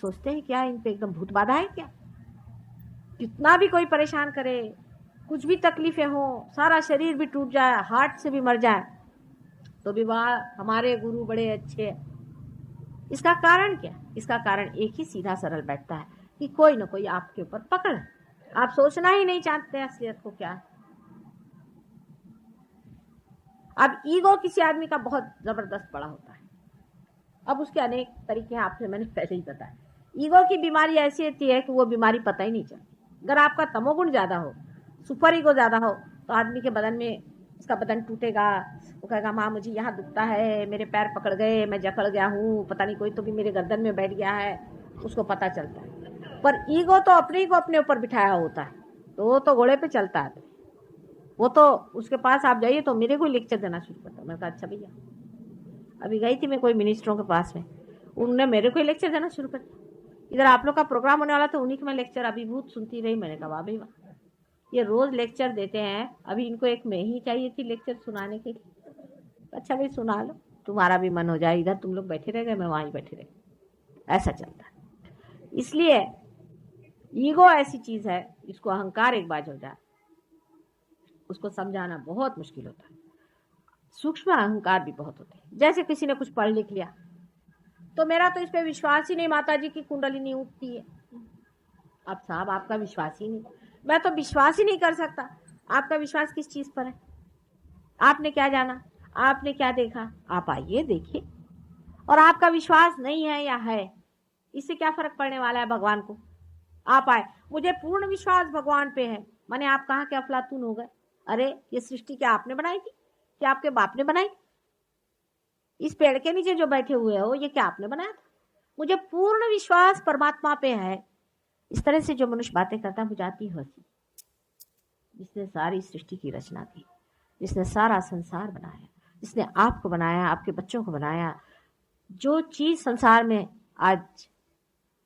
सोचते हैं क्या इन पे एकदम भूत बाधा है क्या? कितना भी कोई परेशान करे, कुछ भी तकलीफें हो, सारा शरीर भी टूट जाए, हार्ट से भी मर जाए, तो भी वह हमारे गुरु बड़े अच्छे हैं। इसका कारण क्या? इसका कारण एक ही सीधा सरल बैठता है कि कोई ना कोई आपके ऊपर पकड़ है, आप सोचना ही नहीं चाहते असलियत को क्या है। अब ईगो किसी आदमी का बहुत जबरदस्त बड़ा होता है। अब उसके अनेक तरीके हैं, आपसे मैंने पहले ही बताया। ईगो की बीमारी ऐसी होती है कि वो बीमारी पता ही नहीं चलती। अगर आपका तमोगुण ज्यादा हो, सुपर ईगो ज्यादा हो, तो आदमी के बदन में, उसका बदन टूटेगा, वो कहेगा माँ मुझे यहाँ दुखता है, मेरे पैर पकड़ गए, मैं जकड़ गया हूँ, पता नहीं कोई तो भी मेरे गर्दन में बैठ गया है, उसको पता चलता है। पर ईगो तो अपने को अपने ऊपर बिठाया होता है, तो वो तो घोड़े पे चलता है। वो तो उसके पास आप जाइए तो मेरे को लेक्चर देना शुरू करता है। मैंने कहा अच्छा भैया, अभी गई थी मैं कोई मिनिस्टरों के पास में, उन्होंने मेरे को लेक्चर देना शुरू कर दिया। इधर आप लोग का प्रोग्राम होने वाला तो उन्हीं का मैं लेक्चर अभिभूत सुनती रही। मैंने कहा वाह भाई वाह, ये रोज लेक्चर देते हैं, अभी इनको एक मैं ही चाहिए थी लेक्चर सुनाने के लिए। अच्छा भाई सुना लो, तुम्हारा भी मन हो जाए, इधर तुम लोग बैठे रह गए, मैं वहीं बैठे रह, ऐसा चलता है। इसलिए ईगो ऐसी चीज है, इसको अहंकार एक बार हो जाए, उसको समझाना बहुत मुश्किल होता है। सूक्ष्म अहंकार भी बहुत होते हैं। जैसे किसी ने कुछ पढ़ लिख लिया, तो मेरा तो इस पे विश्वास ही नहीं, माता जी की कुंडली उठती है। अब साहब आपका विश्वास ही नहीं, मैं तो विश्वास ही नहीं कर सकता। आपका विश्वास किस चीज पर है? आपने क्या जाना, आपने क्या देखा? आप आइए देखिए। और आपका विश्वास नहीं है या है, इससे क्या फर्क पड़ने वाला है भगवान को? आप आए, मुझे पूर्ण विश्वास भगवान पे है। माने आप कहाँ के अफलातून हो गए? अरे ये सृष्टि क्या आपने बनाई थी? क्या आपके बाप ने बनाई? इस पेड़ के नीचे जो बैठे हुए हो, ये क्या आपने बनाया था? मुझे पूर्ण विश्वास परमात्मा पे है। इस तरह से जो मनुष्य बातें करता है, मुझे आती हंसी। जिसने सारी सृष्टि की रचना की, जिसने सारा संसार बनाया, जिसने आपको बनाया, आपके बच्चों को बनाया, जो चीज संसार में आज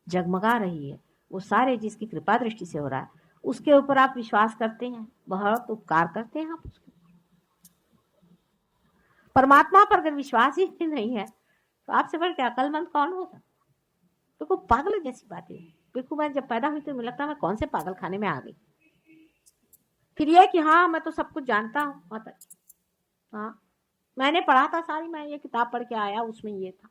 जगमगा रही है, वो सारे जिसकी कृपा दृष्टि से हो रहा है, उसके ऊपर आप विश्वास करते हैं, बहुत उपकार करते हैं आप उसके। परमात्मा पर अगर विश्वास ही नहीं है, तो आपसे बढ़ के अकलमंद कौन होगा? तो पागल जैसी बात है। देखो मैं जब पैदा हुई तो मुझे लगता मैं कौन से पागल खाने में आ गई। फिर यह कि हाँ मैं तो सब कुछ जानता हूँ माता जी, हाँ मैंने पढ़ा था सारी, मैं ये किताब पढ़ के आया, उसमें ये था।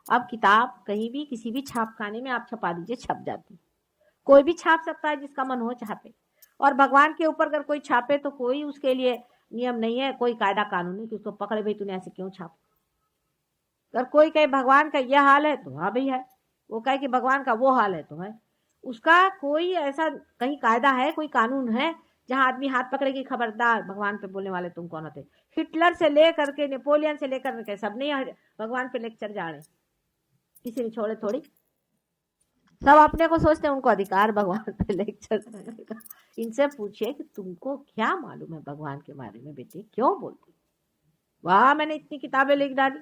अब किताब कहीं भी किसी भी छाप खाने में आप छपा दीजिए, छप जाती। कोई भी छाप सकता है, जिसका मन हो छापे। और भगवान के ऊपर अगर कोई छापे तो कोई उसके लिए नियम नहीं है, कोई कायदा कानून नहीं कि उसको पकड़े भाई तूने ऐसे क्यों छाप। अगर कोई कहे भगवान का यह हाल है तो हाँ भाई है, वो कहे कि भगवान का वो हाल है तो है। उसका कोई ऐसा कहीं कायदा है, कोई कानून है जहां आदमी हाथ पकड़े कि खबरदार भगवान पे बोलने वाले तुम कौन होते? हिटलर से लेकर के नेपोलियन से लेकर के सब नहीं भगवान पे लेक्चर जाने, किसी ने छोड़े थोड़ी। सब अपने को सोचते हैं उनको अधिकार भगवान पे लेक्चर देने का। इनसे पूछिए कि तुमको क्या मालूम है भगवान के बारे में बेटे, क्यों बोलते? वाह मैंने इतनी किताबें लिख डाली,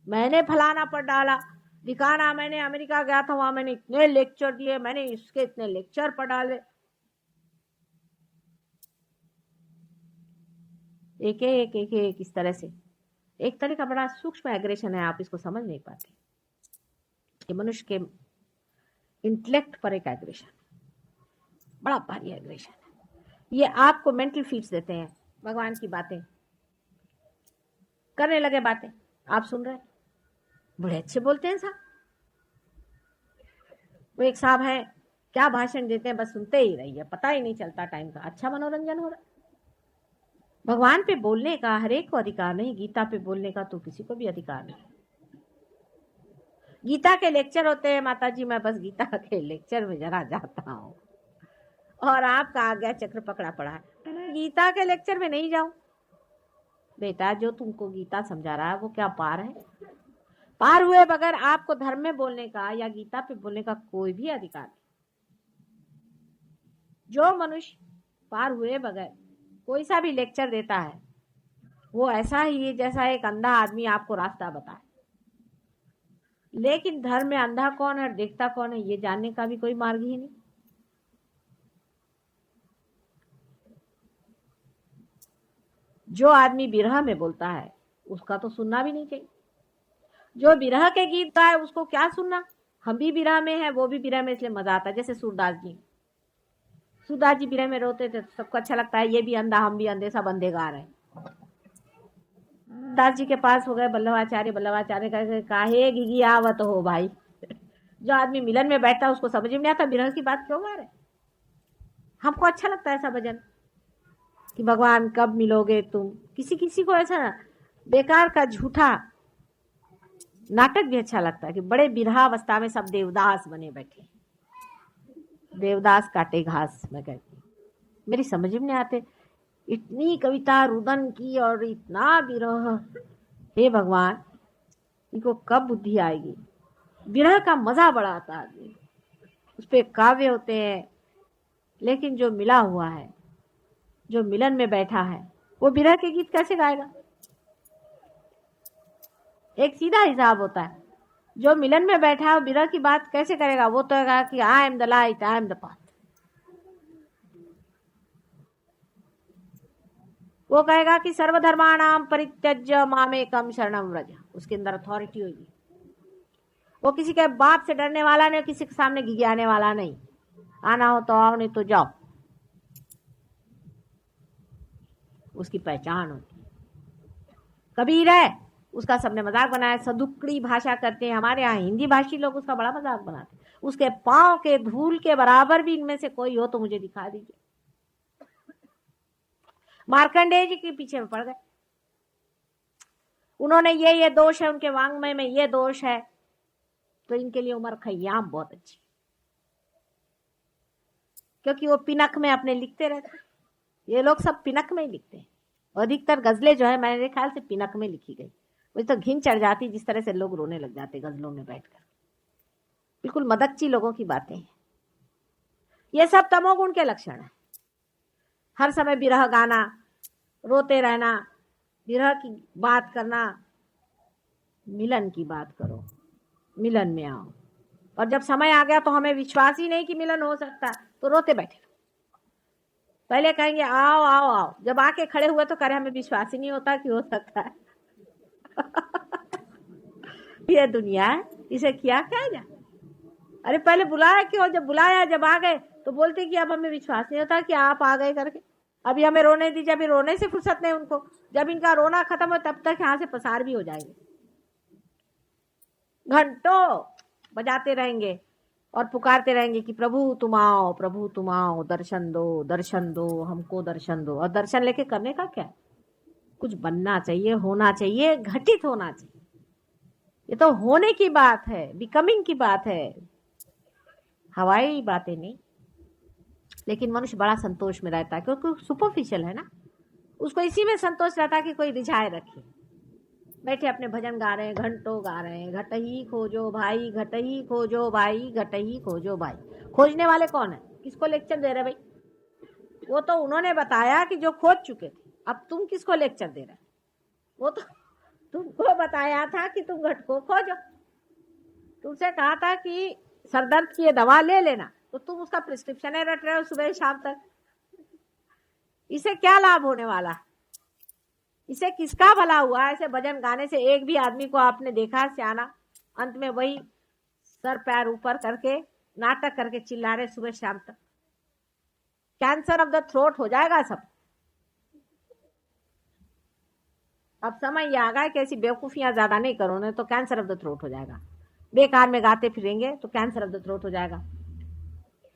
मैंने फलाना पढ़ डाला, दिखाना, मैंने अमेरिका गया था वहां मैंने इतने लेक्चर दिए, मैंने इसके इतने लेक्चर पढ़ डाले। एक एक एक एक इस तरह से एक तरह का बड़ा सूक्ष्म एग्रेशन है, आप इसको समझ नहीं पाते। ये मनुष्य के इंटेलेक्ट पर एक एग्रेशन, बड़ा भारी एग्रेशन है। ये आपको मेंटल फीड्स देते हैं, भगवान की बातें करने लगे, बातें आप सुन रहे हैं, बड़े अच्छे बोलते हैं साहब। वो एक साहब है, क्या भाषण देते हैं, बस सुनते ही रहिए, पता ही नहीं चलता टाइम का, अच्छा मनोरंजन हो रहा है। भगवान पे बोलने का हर एक को अधिकार नहीं, गीता पे बोलने का तो किसी को भी अधिकार नहीं। गीता के लेक्चर होते हैं माता जी, मैं बस गीता के लेक्चर में जरा जाता हूँ, और आपका आज्ञा चक्र पकड़ा पड़ा है, गीता के लेक्चर में नहीं जाऊं। बेटा जो तुमको गीता समझा रहा है वो क्या पार है? पार हुए बगैर आपको धर्म में बोलने का या गीता पे बोलने का कोई भी अधिकार नहीं। जो मनुष्य पार हुए बगैर कोई सा भी लेक्चर देता है, वो ऐसा ही है जैसा एक अंधा आदमी आपको रास्ता बताए। लेकिन धर्म में अंधा कौन है, देखता कौन है, ये जानने का भी कोई मार्ग ही नहीं। जो आदमी विरह में बोलता है उसका तो सुनना भी नहीं चाहिए। जो विरह के गीत गाए उसको क्या सुनना? हम भी विरह में है, वो भी विरह में, इसलिए मजा आता है। जैसे सूरदास जी विरह में रोते थे तो सबको अच्छा लगता है, ये भी अंधा हम भी अंधे, सब अंधे गा रहे हैं। दास जी के पास हो गए बल्लभाचार्य कहे काहे घिघियावत हो भाई। जो आदमी मिलन में बैठता है उसको समझ में नहीं आता विरह की बात क्यों गा रहे। हमको अच्छा लगता है ऐसा भजन कि भगवान कब मिलोगे तुम। किसी किसी को ऐसा बेकार का झूठा नाटक भी अच्छा लगता है कि बड़े विरहावस्था में सब देवदास बने बैठे, देवदास काटे घास। मैं कहती मेरी समझ में नहीं आते, इतनी कविता रुदन की और इतना विरह। हे भगवान, इनको कब बुद्धि आएगी। विरह का मजा बड़ा आता है, उस पे काव्य होते हैं, लेकिन जो मिला हुआ है, जो मिलन में बैठा है, वो विरह के गीत कैसे गाएगा। एक सीधा हिसाब होता है, जो मिलन में बैठा है विरह की बात कैसे करेगा। वो तो कहा कि I am the light, I am the path. वो कहेगा कि सर्वधर्माणाम परित्यज्य मामेकम शरणम व्रज, उसके अंदर अथॉरिटी होगी। वो किसी के बाप से डरने वाला नहीं, किसी के सामने घिघियाने वाला नहीं। आना हो तो आओ, नहीं तो जाओ, उसकी पहचान होती। कबीर है, उसका सबने मजाक बनाया, सदुक्कड़ी भाषा करते हैं। हमारे यहाँ हिंदी भाषी लोग उसका बड़ा मजाक बनाते हैं। उसके पांव के धूल के बराबर भी इनमें से कोई हो तो मुझे दिखा दीजिए। मार्कंडेय जी के पीछे में पड़ गए, उन्होंने ये दोष है, उनके वांग्मय में ये दोष है, तो इनके लिए उमर खय्याम बहुत अच्छी, क्योंकि वो पिनक में अपने लिखते रहते। ये लोग सब पिनक में ही लिखते हैं। अधिकतर गजलें जो है मेरे ख्याल से पिनक में लिखी गई। मुझे तो घिन चढ़ जाती जिस तरह से लोग रोने लग जाते गजलों में बैठकर। बिल्कुल मदकची लोगों की बातें हैं। ये सब तमोगुण के लक्षण है। हर समय विरह गाना, रोते रहना, विरह की बात करना। मिलन की बात करो, मिलन में आओ। और जब समय आ गया तो हमें विश्वास ही नहीं कि मिलन हो सकता, तो रोते बैठे। पहले कहेंगे आओ आओ आओ, जब आके खड़े हुए तो करे हमें विश्वास ही नहीं होता कि हो सकता है। ये दुनिया है, इसे किया क्या जा। अरे पहले बुलाया क्यों, जब बुलाया, जब आ गए तो बोलते कि अब हमें विश्वास नहीं होता कि आप आ गए करके। अभी हमें रोने दीजिए, अभी रोने से फुर्सत नहीं उनको। जब इनका रोना खत्म हो तब तक यहाँ से पसार भी हो जाएंगे। घंटों बजाते रहेंगे और पुकारते रहेंगे कि प्रभु तुम आओ, प्रभु तुम आओ, दर्शन दो, हमको दर्शन दो। और दर्शन लेके करने का क्या, कुछ बनना चाहिए, होना चाहिए, घटित होना चाहिए। ये तो होने की बात है, बिकमिंग की बात है, हवाई बातें नहीं। लेकिन मनुष्य बड़ा संतोष में रहता है, क्योंकि सुपरफिशियल है ना, उसको इसी में संतोष रहता है कि कोई रिझाए रखे। बैठे अपने भजन गा रहे हैं, घंटों गा रहे हैं, घट ही खोजो भाई, घट ही खोजो भाई, घट ही खोजो भाई। खोजने वाले कौन है, किसको लेक्चर दे रहे भाई। वो तो उन्होंने बताया कि जो खोज चुके थे, अब तुम किसको लेक्चर दे रहे। वो तो तुमको बताया था कि तुम घट को खोजो। तुमसे कहा था कि सरदर्द की ये दवा ले लेना, तो तुम उसका प्रिस्क्रिप्शन रट रहे हो सुबह शाम तक। इसे क्या लाभ होने वाला, इसे किसका भला हुआ। ऐसे भजन गाने से एक भी आदमी को आपने देखा सियाना अंत में वही सर पैर ऊपर करके नाटक करके चिल्ला रहे सुबह शाम तक। कैंसर ऑफ द थ्रोट हो जाएगा सब। अब समय ये आ गया कि ऐसी बेवकूफियां ज्यादा नहीं करो, नहीं तो कैंसर ऑफ द थ्रोट हो जाएगा। बेकार में गाते फिरेंगे तो कैंसर ऑफ द थ्रोट हो जाएगा।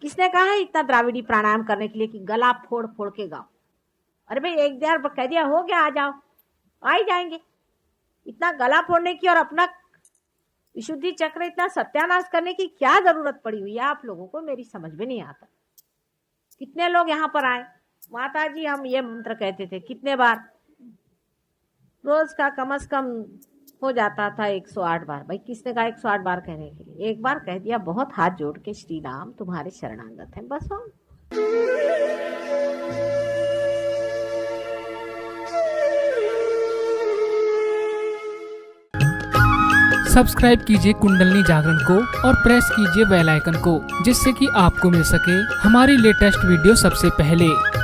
किसने कहा है इतना द्राविडी प्राणायाम करने के लिए कि गला फोड़ फोड़ के गाओ। अरे भाई एक बार कह दिया हो गया, आ जाओ, आ ही जाएंगे। इतना गला फोड़ने की और अपना विशुद्धि चक्र इतना सत्यानाश करने की क्या जरूरत पड़ी हुई है आप लोगों को, मेरी समझ में नहीं आता। कितने लोग यहाँ पर आए, माता जी हम ये मंत्र कहते थे कितने बार, रोज का कम से कम हो जाता था 108 बार। भाई किसने कहा 108 बार कहने के लिए, एक बार कह दिया बहुत हाथ जोड़ के श्री राम तुम्हारे शरणागत हैं, बस हो। सब्सक्राइब कीजिए कुंडलनी जागरण को और प्रेस कीजिए बेल आइकन को, जिससे कि आपको मिल सके हमारी लेटेस्ट वीडियो सबसे पहले।